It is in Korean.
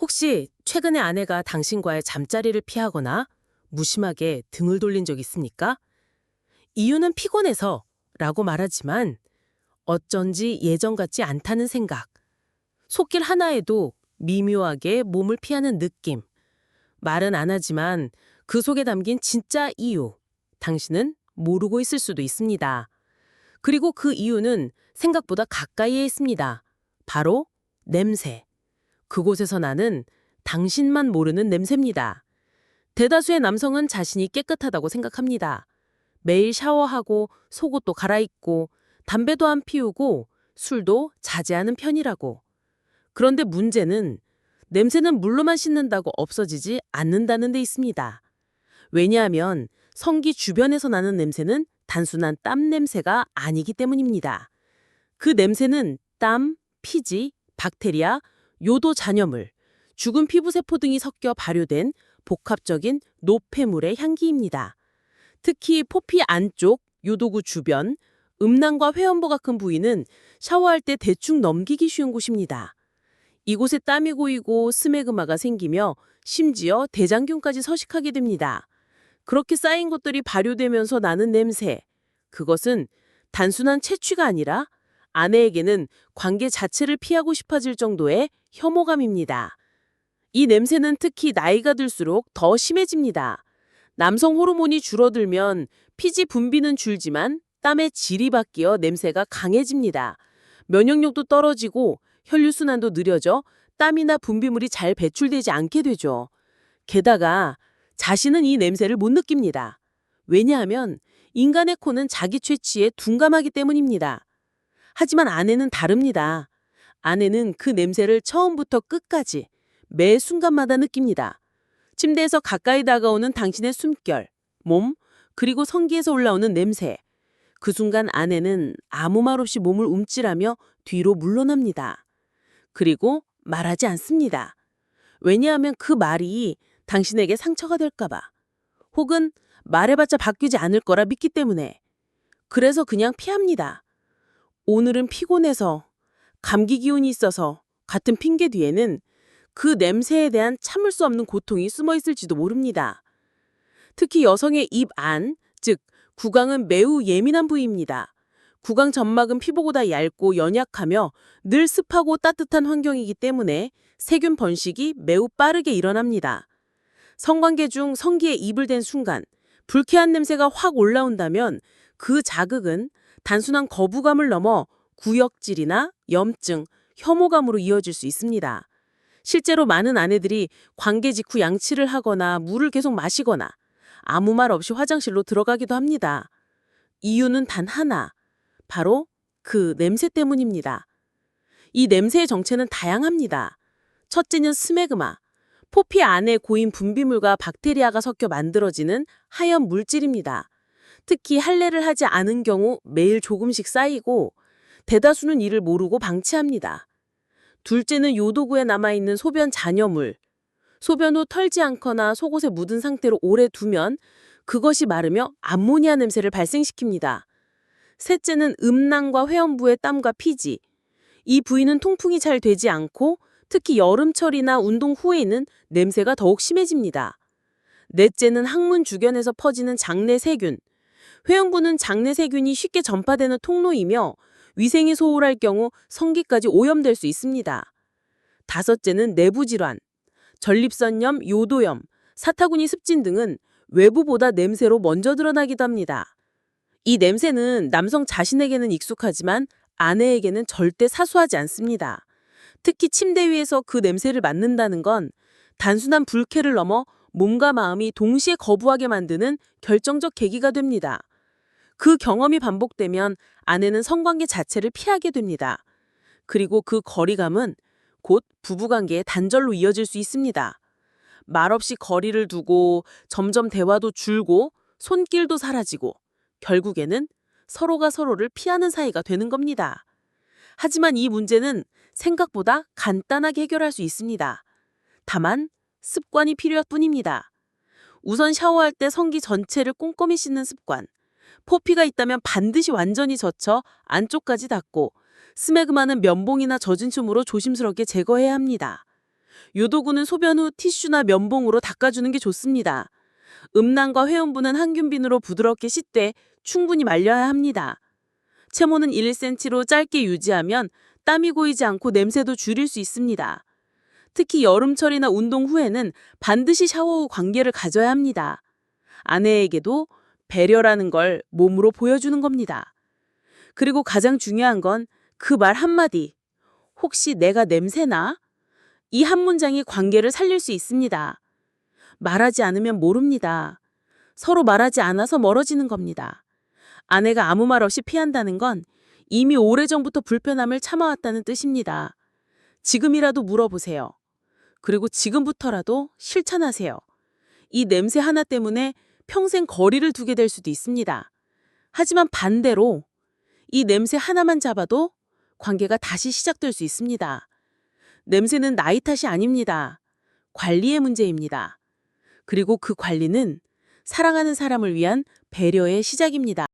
혹시 최근에 아내가 당신과의 잠자리를 피하거나 무심하게 등을 돌린 적 있습니까? 이유는 피곤해서 라고 말하지만 어쩐지 예전 같지 않다는 생각, 손길 하나에도 미묘하게 몸을 피하는 느낌, 말은 안 하지만 그 속에 담긴 진짜 이유, 당신은 모르고 있을 수도 있습니다. 그리고 그 이유는 생각보다 가까이에 있습니다. 바로 냄새. 그곳에서 나는 당신만 모르는 냄새입니다. 대다수의 남성은 자신이 깨끗하다고 생각합니다. 매일 샤워하고 속옷도 갈아입고 담배도 안 피우고 술도 자제하는 편이라고. 그런데 문제는 냄새는 물로만 씻는다고 없어지지 않는다는 데 있습니다. 왜냐하면 성기 주변에서 나는 냄새는 단순한 땀 냄새가 아니기 때문입니다. 그 냄새는 땀, 피지, 박테리아, 요도 잔여물, 죽은 피부세포 등이 섞여 발효된 복합적인 노폐물의 향기입니다. 특히 포피 안쪽, 요도구 주변, 음낭과 회음부가 큰 부위는 샤워할 때 대충 넘기기 쉬운 곳입니다. 이곳에 땀이 고이고 스메그마가 생기며 심지어 대장균까지 서식하게 됩니다. 그렇게 쌓인 것들이 발효되면서 나는 냄새. 그것은 단순한 채취가 아니라 아내에게는 관계 자체를 피하고 싶어질 정도의 혐오감입니다. 이 냄새는 특히 나이가 들수록 더 심해집니다. 남성 호르몬이 줄어들면 피지 분비는 줄지만 땀의 질이 바뀌어 냄새가 강해집니다. 면역력도 떨어지고 혈류순환도 느려져 땀이나 분비물이 잘 배출되지 않게 되죠. 게다가 자신은 이 냄새를 못 느낍니다. 왜냐하면 인간의 코는 자기 채취에 둔감하기 때문입니다. 하지만 아내는 다릅니다. 아내는 그 냄새를 처음부터 끝까지 매 순간마다 느낍니다. 침대에서 가까이 다가오는 당신의 숨결, 몸, 그리고 성기에서 올라오는 냄새. 그 순간 아내는 아무 말 없이 몸을 움찔하며 뒤로 물러납니다. 그리고 말하지 않습니다. 왜냐하면 그 말이 당신에게 상처가 될까봐. 혹은 말해봤자 바뀌지 않을 거라 믿기 때문에. 그래서 그냥 피합니다. 오늘은 피곤해서, 감기 기운이 있어서 같은 핑계 뒤에는 그 냄새에 대한 참을 수 없는 고통이 숨어 있을지도 모릅니다. 특히 여성의 입 안, 즉 구강은 매우 예민한 부위입니다. 구강 점막은 피부보다 얇고 연약하며 늘 습하고 따뜻한 환경이기 때문에 세균 번식이 매우 빠르게 일어납니다. 성관계 중 성기에 입을 댄 순간 불쾌한 냄새가 확 올라온다면 그 자극은 단순한 거부감을 넘어 구역질이나 염증, 혐오감으로 이어질 수 있습니다. 실제로 많은 아내들이 관계 직후 양치를 하거나 물을 계속 마시거나 아무 말 없이 화장실로 들어가기도 합니다. 이유는 단 하나, 바로 그 냄새 때문입니다. 이 냄새의 정체는 다양합니다. 첫째는 스메그마, 포피 안에 고인 분비물과 박테리아가 섞여 만들어지는 하얀 물질입니다. 특히 할례를 하지 않은 경우 매일 조금씩 쌓이고 대다수는 이를 모르고 방치합니다. 둘째는 요도구에 남아있는 소변 잔여물. 소변 후 털지 않거나 속옷에 묻은 상태로 오래 두면 그것이 마르며 암모니아 냄새를 발생시킵니다. 셋째는 음낭과 회음부의 땀과 피지. 이 부위는 통풍이 잘 되지 않고 특히 여름철이나 운동 후에는 냄새가 더욱 심해집니다. 넷째는 항문 주변에서 퍼지는 장내 세균. 회음부는 장내 세균이 쉽게 전파되는 통로이며 위생이 소홀할 경우 성기까지 오염될 수 있습니다. 다섯째는 내부 질환. 전립선염, 요도염, 사타구니 습진 등은 외부보다 냄새로 먼저 드러나기도 합니다. 이 냄새는 남성 자신에게는 익숙하지만 아내에게는 절대 사소하지 않습니다. 특히 침대 위에서 그 냄새를 맡는다는 건 단순한 불쾌를 넘어 몸과 마음이 동시에 거부하게 만드는 결정적 계기가 됩니다. 그 경험이 반복되면 아내는 성관계 자체를 피하게 됩니다. 그리고 그 거리감은 곧 부부관계의 단절로 이어질 수 있습니다. 말없이 거리를 두고 점점 대화도 줄고 손길도 사라지고 결국에는 서로가 서로를 피하는 사이가 되는 겁니다. 하지만 이 문제는 생각보다 간단하게 해결할 수 있습니다. 다만 습관이 필요할 뿐입니다. 우선 샤워할 때 성기 전체를 꼼꼼히 씻는 습관. 포피가 있다면 반드시 완전히 젖혀 안쪽까지 닦고 스메그마는 면봉이나 젖은 춤으로 조심스럽게 제거해야 합니다. 요도구는 소변 후 티슈나 면봉으로 닦아주는 게 좋습니다. 음란과 회음부는 항균빈으로 부드럽게 씻되 충분히 말려야 합니다. 채모는 1cm로 짧게 유지하면 땀이 고이지 않고 냄새도 줄일 수 있습니다. 특히 여름철이나 운동 후에는 반드시 샤워 후 관계를 가져야 합니다. 아내에게도 배려라는 걸 몸으로 보여주는 겁니다. 그리고 가장 중요한 건 그 말 한마디. 혹시 내가 냄새나? 이 한 문장이 관계를 살릴 수 있습니다. 말하지 않으면 모릅니다. 서로 말하지 않아서 멀어지는 겁니다. 아내가 아무 말 없이 피한다는 건 이미 오래전부터 불편함을 참아왔다는 뜻입니다. 지금이라도 물어보세요. 그리고 지금부터라도 실천하세요. 이 냄새 하나 때문에 평생 거리를 두게 될 수도 있습니다. 하지만 반대로 이 냄새 하나만 잡아도 관계가 다시 시작될 수 있습니다. 냄새는 나이 탓이 아닙니다. 관리의 문제입니다. 그리고 그 관리는 사랑하는 사람을 위한 배려의 시작입니다.